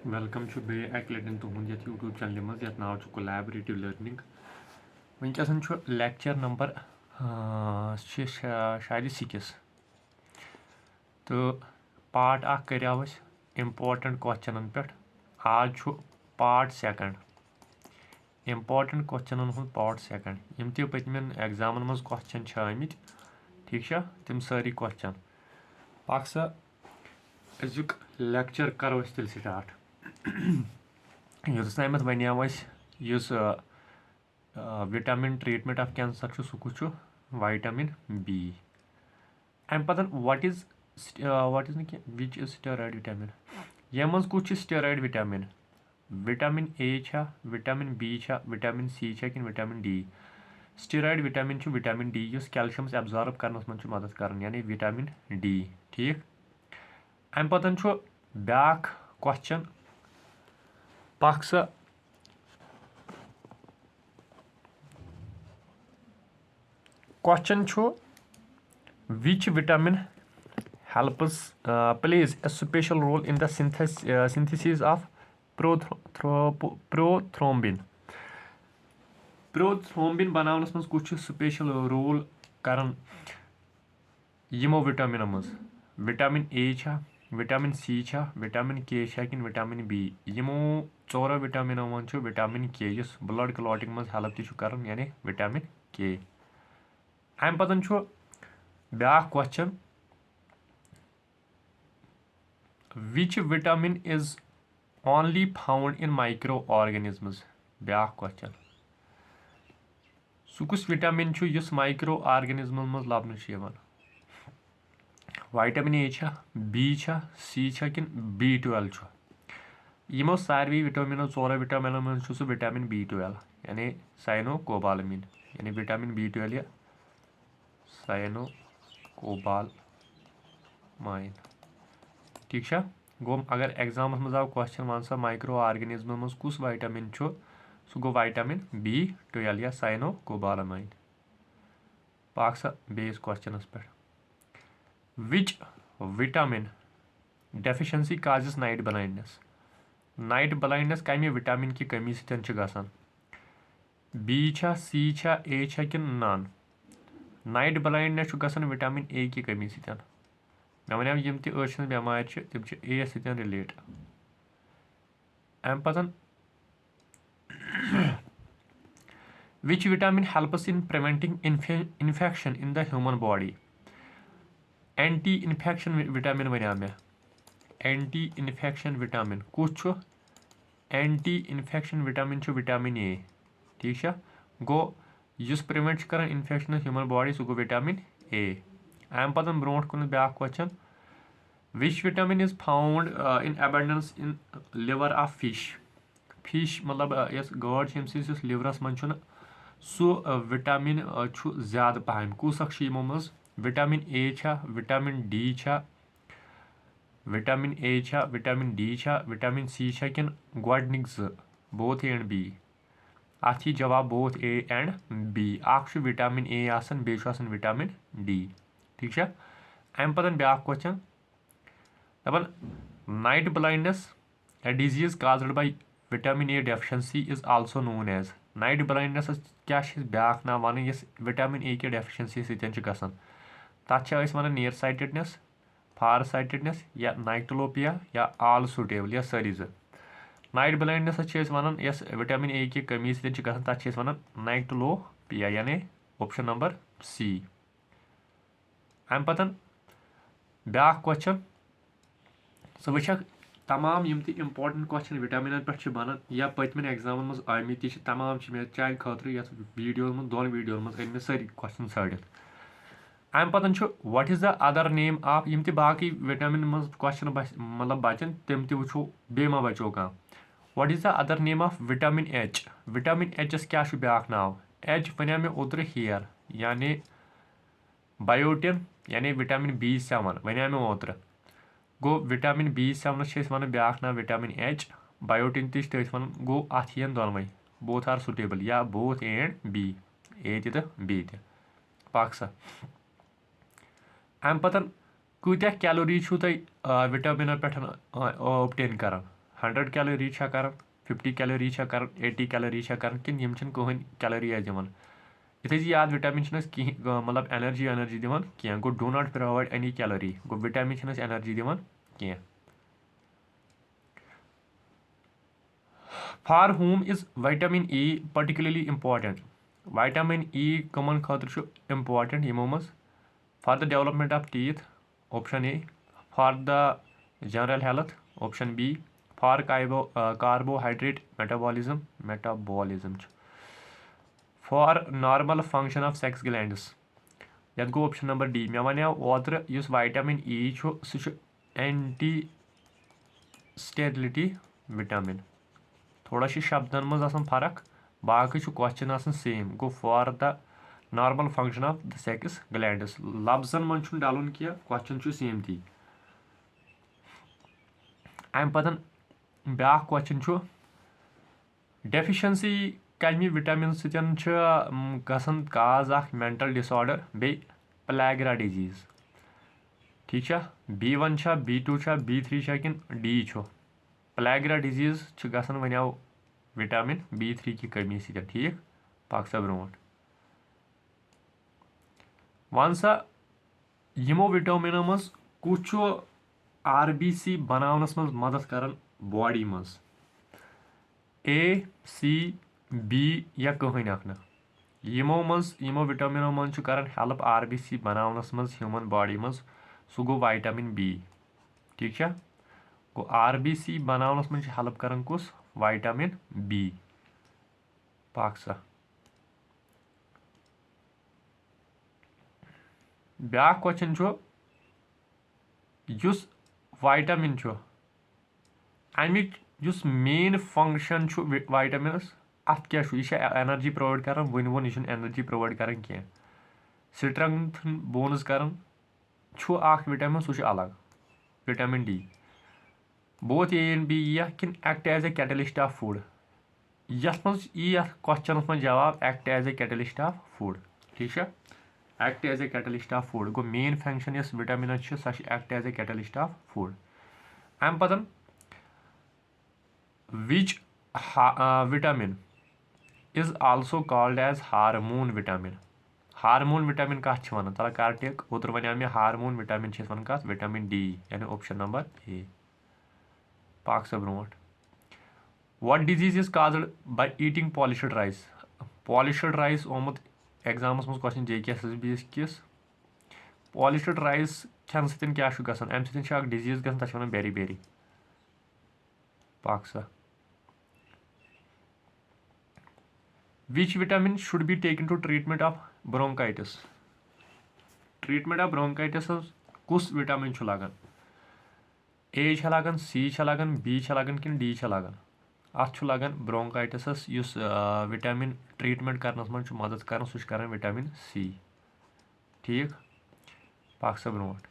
Welcome bake लटन तुहद ये YouTube channel मज ये नाव कोलैबोरेटिव लर्निंग वनकसन लेक्चर नंबर शायद 6 तो पार्ट कर्याव इम्पोर्टेंट क्वेश्चन पे आज पार्ट सेकंड इम्पोर्टेंट क्वेश्चन हूँ पार्ट सेकंड यम ते पतमें एग्जामन मज क्वेश्चन आमित ठीक तम सारी क्वेश्चन पाक सा अजुक लेक्चर करो तेल स्टार्ट योतस ताम वनेव विटामिन ट्रीटमेंट ऑफ कैंसर सह कुछ विटामिन बी अम पत what is which is steroid vitamin ये मज कुछ steroid vitamin vitamin A vitamin B vitamin C कि vitamin D steroid vitamin vitamin D calcium absorb करनस मज मदद कर यानी विटामिन डी ठीक अम पतन ब्याक क्वेश्चन पाक सा question which vitamin helps plays a special role in the synthesis of prothrombin prothrombin बनावनस मज कुछ स्पेशल रोल करन यमो विटामिनो मज vitamin A vitamin C vitamin K कि विटामिन बी यमो चोरो विटामिनो मन विटामिन के ब्लड क्लॉटिंग मज हेल्प करन यानी विटामिन के अम पतन ब्याक question which vitamin is only found in micro organisms back question सह कुछ विटामिन इस माइक्रो ऑर्गेनिजम मज लबन विटामिन ए बी सी कि B12 यमो सारे विटामिनो चोरो विटामिनो मन सह विटामिन B12 यानी साइनोकोबालामिन यानी विटामिन B12 या साइनोकोबालमाइन ठीक गो अगर एग्जाम मज आव क्वेश्चन वन सा माइक्रो ऑर्गेनिजम मज कुछ विटामिन सह गो विटामिन B12 या साइनोकोबालामाइन पाक सा बेस क्वेश्चन पे which vitamin deficiency causes night blindness कमे विटामिन की कमी सतन गसान बी सी ए कि नन नाइट ब्लाइंडनेस गसान विटामिन ए की कमी सतन मे वन यम तन बेमार तम ए सतन रिलेट अम पतन which vitamin helps in preventing infection in the human body anti infection vitamin वन मे एंटी इन्फेक्शन विटामिन कुछ anti infection vitamin vitamin A ठीक गो इस प्रिवेंट कर इन्फेक्शन ह्यूमन बॉडी सह गो विटामिन ए अम पतन ब्रो कुन back question which vitamin is found in abundance in liver of fish मतलब यस गाड यम लिवरस मन सह विटामिन ज्यादा पहम कुछ यमो मज vitamin A vitamin D vitamin A vitamin D vitamin C कि गोडनिक बोथ ए एंड बी अत जवाब both A and B vitamin A बे विटामिन डी ठीक अम पतन ब्याक क्वेश्चन दपान night blindness a disease caused by vitamin A deficiency is also known as night blindness क्या ब्याक नाम वन विटामिन ए की डेफिशिएंसी सतन गसान तथ वन नियर साइटेडनेस फार साइटेडनेस या नाइक्टोलोपिया या आल सुटेबल या सारी night blindness one yes vitamin A की कमी सतन गसान तथ वन नाइक्टोलोपिया यानी ऑप्शन नंबर सी अम पतन ब्याक क्वेश्चन सह वह तमाम यम इम्पोर्टेंट क्वेश्चन विटामिन पे बनान या पतमें एग्जाम मज आमित तमाम मे चाहे खतर ये वीडियो मज दोन वीडियो मज मे सारी क्वेश्चन सड़ित अम पतन what is the other name of यम बाकी विटामिन मज क्वेश्चन मतलब बचन तम वो बे मा बचो कह what is the other name of vitamin H क्या ब्याक नाव एच वन मे ओतर हेयर यानी बायोटिन यानी विटामिन B7 वन मे ओतर गो विटामिन B7 वन ब्याक नाव विटामिन एच बायोटिन तथ वन गो अत यन दोनवे बोथ आर सुटेबल या बोथ ए एंड बी ए तो B पाक सा अम पतन कूत्या कैलोरी तुम विटामिन पे ऑब्टेन कर 100 کیلوری چھا کران 50 کیلوری چھا کران 80 کیلوری چھا کران کِنہٕ یِم چھِنہٕ کٕہٕنۍ کیلوری اَسہِ دِوان یِتھٕے زِ یاد وِٹامِن چھِنہٕ اَسہِ کِہیٖنۍ مطلب اینرجی دِوان کینٛہہ گوٚو do not provide any calorie گوٚو وِٹامِن چھِنہٕ اَسہِ اینرجی دِوان کینٛہہ فار ہوم is vitamin E particularly important vitamin E کٕمن خٲطرٕ چھُ اِمپاٹنٹ یِمو منٛز for the development of teeth option A for the general health option B for carbohydrate metabolism چھُ for normal function of sex glands یتھ گوٚو option number D مےٚ وَنیو اوترٕ یُس وِٹامِن ای چھُ سُہ چھُ اینٹی سٹیرلٹی وِٹامِن تھوڑا چھِ شبدن منٛز آسان فرق باقٕے چھُ کوسچن آسان سیم گوٚو for the normal function of the sex glands لفظن منٛز چھُنہٕ ڈلُن کینٛہہ کوسچن چھُ سیم تی امہِ پتہٕ بیٛاکھ کوسچن چھُ ڈیفِشنسی کمہِ وِٹامِن سۭتۍ چھُ گژھان کاز اکھ مینٹل ڈِس آرڈر بیٚیہِ پلیگرا ڈِزیٖز ٹھیٖک چھا B1 چھا B2 چھا B3 چھا کِنہٕ ڈی چھُ پلیگرا ڈِزیٖز چھِ گژھان وَنیو وِٹامِن B3 کی کٔمی سۭتۍ ٹھیٖک پَک سا برونٛٹھ وَن سا یِمو وِٹامِنو منٛز کُس چھُ RBC بناونس منٛز مدد کران باڈی منٛز A C B یا کٕہٕنۍ اکھ نہٕ یِمو وِٹامِنو منٛز چھُ کران ہیلپ RBC بناونس منٛز ہیوٗمن باڈی منٛز سُہ گوٚو وِٹامِن B ٹھیٖک چھا گوٚو RBC بناونس منٛز چھُ ہیلپ کران کُس وِٹامِن B پَک سا بیٛاکھ کوسچن چھُ یُس وِٹامِن چھُ امیِچ یُس مین فنکشن چھُ وِٹامِنس اتھ کیٛاہ چھُ یہِ چھا اینرجی پرووایڈ کران وُنہِ ووٚن یہِ چھُنہٕ اینرجی پرووایڈ کران کینٛہہ سٹرنگتھن بونز کران چھُ اکھ وِٹامِن سُہ چھُ الگ vitamin D both A and B یِیا کِنہٕ act as a catalyst of food یتھ منٛز یی یتھ کوسچنس منٛز جواب act as a catalyst of food ٹھیٖک چھا act as a catalyst of food گوٚو مین فنکشن یۄس وِٹامِنس چھِ سۄ چھِ act as a catalyst of food امہِ پتہٕ which vitamin is also called as hormone vitamin کتھ چھِ ونان تَلہ کر ٹِک اوترٕ وَنیو مےٚ ہارمون وِٹامِن چھِ أسۍ ونان کتھ وِٹامِن ڈی یعنی آپشن نمبر اے پَک سا برونٛٹھ what disease is caused by eating polished rice آمُت ایگزامس منٛز کوسچن JK کِس پالِشڈ رایس کھٮ۪نہٕ سۭتۍ کیٛاہ چھُ گژھان امہِ سۭتۍ چھِ اکھ ڈِزیٖز گژھان تتھ چھِ ونان بیری پَک سا which vitamin should be taken to treatment of bronchitis کُس وِٹامِن چھُ لگان A چھا لگان C چھا لگان B چھا لگان کِنہٕ D چھا لگان اتھ چھُ لگان برونکایٹسس یُس وِٹامِن ٹریٖٹمنٹ کرنس منٛز چھُ مدد کران سُہ چھُ کران وِٹامِن C ٹھیٖک پَک سا برونٛٹھ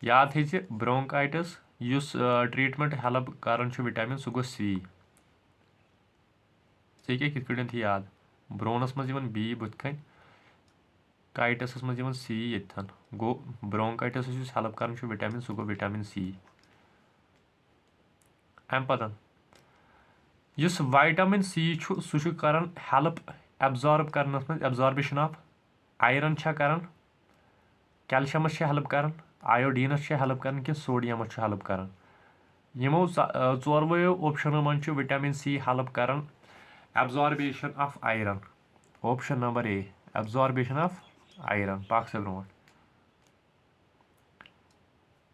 یاد تھٲیزِ برونکایٹس یُس ٹریٖٹمنٹ ہیلپ کران چھُ وِٹامِن سُہ گوٚو C ژےٚ کیٛاہ کِتھ کٲٹھۍ تھی یاد برونس منٛز یِوان B بٕتھِ کَنۍ کایٹسس منٛز یِوان C ییٚتھن گوٚو برونکایٹس یُس ہیلپ کران چھُ وِٹامِن سُہ گوٚو وِٹامِن C امہِ پتہٕ یُس وِٹامِن C چھُ سُہ چھُ کران ہیلپ ایبزارب کرنس منٛز ایبزاربیشن آف آیرن چھا کران کیلشیمس چھِ ہیلپ کران آیوڈیٖنس چھِ ہیلپ کران کِنہٕ سوڈیمس چھُ ہیلپ کران یِمو ژورویو اوپشنو منٛز چھُ وِٹامِن C ہیلپ کران absorption of iron option number A absorption of iron پَک سا برونٛٹھ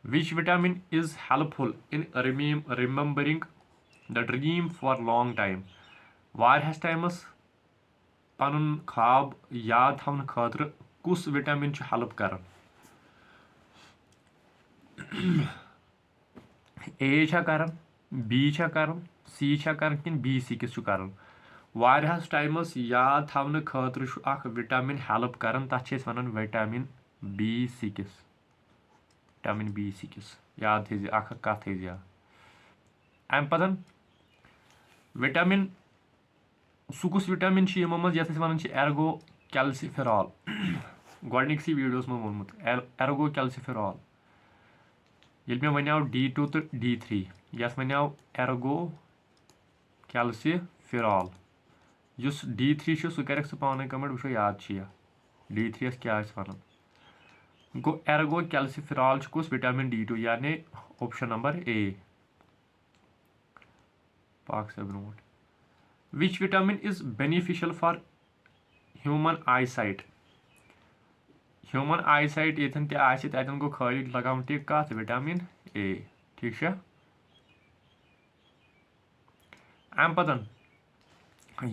which vitamin is helpful in remembering the dream for long time واریاہس ٹایمس پنُن خواب یاد تھاونہٕ خٲطرٕ کُس وِٹامِن چھُ ہیلپ کران A چھا کران B چھا کران C چھا کران کِنہٕ B6 چھُ کران واریاہس ٹایمس یاد تھاونہٕ خٲطرٕ چھُ اکھ وِٹامِن ہیلپ کران تتھ چھِ أسۍ ونان وِٹامِن B6 یاد تھٲیزِ اکھ کتھ تھٲیزِ یاد امہِ پتہٕ وِٹامِن سُہ کُس وِٹامِن چھُ یِمو منٛز یتھ أسۍ ونان چھِ ایرگو کیلسِفِرال گۄڈٕنِکسٕے ویٖڈیوس منٛز ووٚنمُت ایرگو کیلسِفِرال येल मे वनेव D2 तो D3 यस वनेव एर्गो कैल्सिफेरॉल युस D3 सह कर पाने कमेंट वो याद D3 यस क्या वन गो एर्गो कैल्सिफेरॉल कुछ विटामिन D2 यानी ऑप्शन नंबर A पाक से ब्रोट which vitamin is beneficial for human eyesight यथन तन गो खाली लगान टिक कत विटामिन A ठीक है अम पतन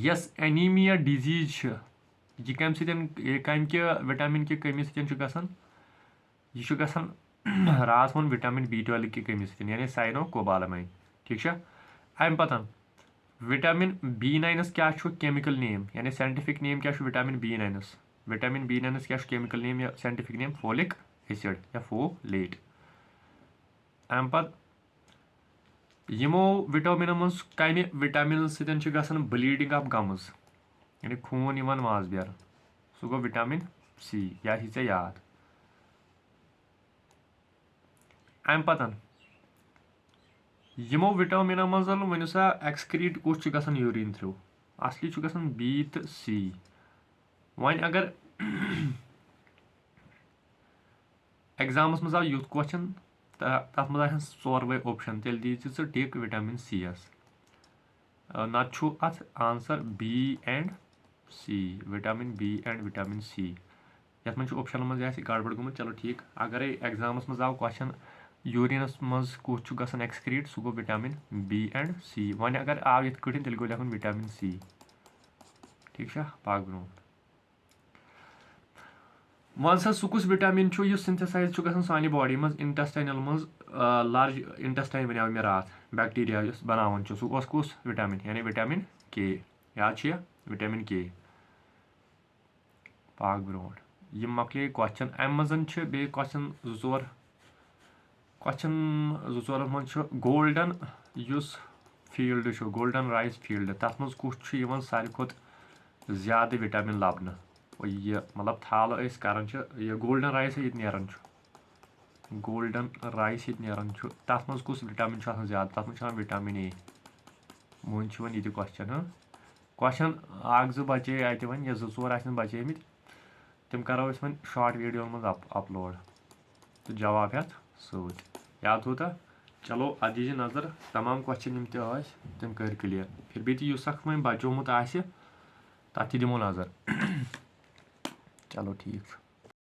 यस एनीमिया डिजीज यह कम विटामिन की कमी सतन यह रात वो विटामिन B12 की कमी सतन यानी साइनोकोबालामाइन ठीक है अम पतन विटामिन B9 क्या केमिकल नेम यानी साइंटिफिक नेम क्या विटामिन B9 क्या केमिकल नेम या साइंटिफिक नेम फोलिक एसिड या फोलेट अम पत यमो विटामिन मज कम विटामिन सतन ब्लीडिंग ऑफ गम्स यानी खून माज बेर सह गो विटामिन C यह चे याद अम पतन यमो विटामिन मज वन सा एक्सक्रीट कुछ यूरिन थ्रू असली B तो C वन अगर एग्जामस मज आव युथ क्वेश्चन तथ मज सोरवे ऑप्शन तेल दी टिक विटामिन C यस नत अथ answer B and C vitamin B and vitamin C यथ मज ऑप्शन मज गड़बड़ गुम चलो ठीक अगर एग्जामस मज आव क्वेश्चन यूरिनस मज कुछ एक्सक्रीट सह गो विटामिन B एंड C वन अगर आव ये कठिन तेल गो लिखुन विटामिन C ठीक है पाक ब्रो वन सा सह विटामिन सिंथेसाइज सानी बॉडी मज इंटेस्टाइनल मज लार्ज इंटेस्टाइन बन मे रात बैक्टीरिया बनान सह कुस विटामिन यानी विटामिन K याद विटामिन K पाक ब्रो यम मकले क्वेश्चन अम मज बे क्वेश्चन जोर मज golden field golden rice field तथ मज कुछ सारे खुद ज्यादा विटामिन लबन यह मतलब थाल कर गोल्डन राइस ये नान गोल्डन राइस ये नान तथ मज कुछ विटामिन ज्यादा तथ मज विटामिन A वन ये क्वेश्चन क्वेश्चन अ बचे अत वन ये जोर बचे तम करो वन शॉर्ट वीडियो मज अपलोड तो जवाब हेत सत याद होता चलो अ दीजिए नज़र तमाम क्वेश्चन तम कर क्लियर फिर भी युस वो बचोमुत तथ दिमो नज़र चलो ठीक।